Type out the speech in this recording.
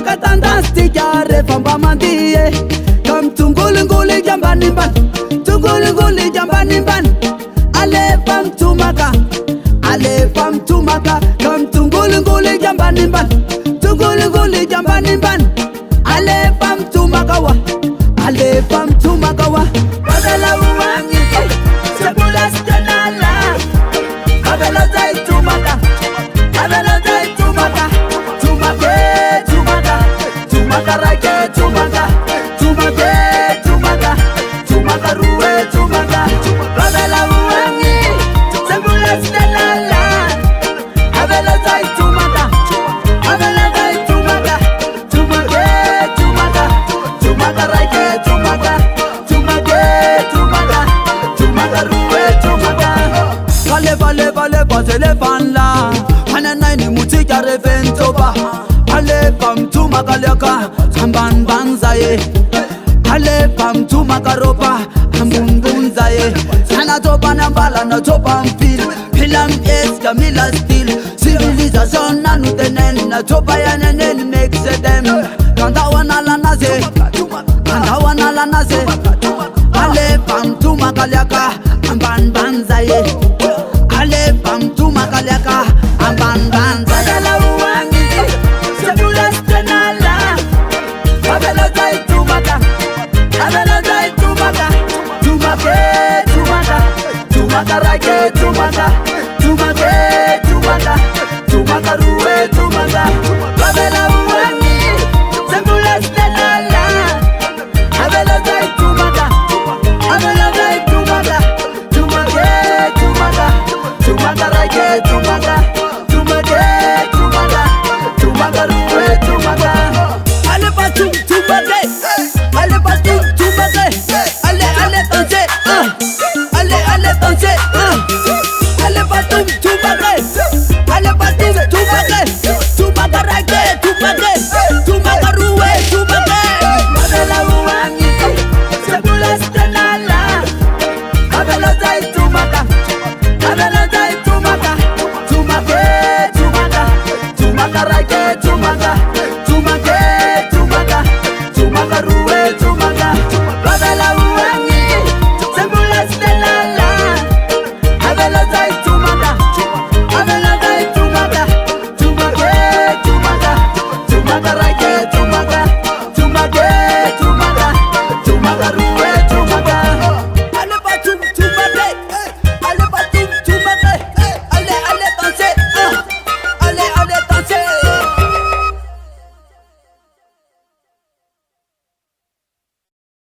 tumaka tandastika refamba mandie kam tungulunguli jambanimban tungulunguli jambanimban ale fam tumaka kam tungulunguli jambanimban tungulunguli jambanimban ale fam tumaka wa bagala wangi sebula stenala abela zai tumaka rake tumaka ruwe tumaka babela wangi sebula stenala abela zai tumaka rake tumaka ruwe tumaka vale bazele vanla hanana ni mutika reventoba ale pam tumaka leka samban banzaye ale pam tumaka ropa ambunzaye sana topa nambala na topa mpil pilam es kamila stil civilization nanu tenen na topa yanen makes them kanda wana naze ale pam tumaka leka amban banzaye ale pam tumaka leka amban banzaye la wangi sebula stenala abela zai tumaka rake tumaka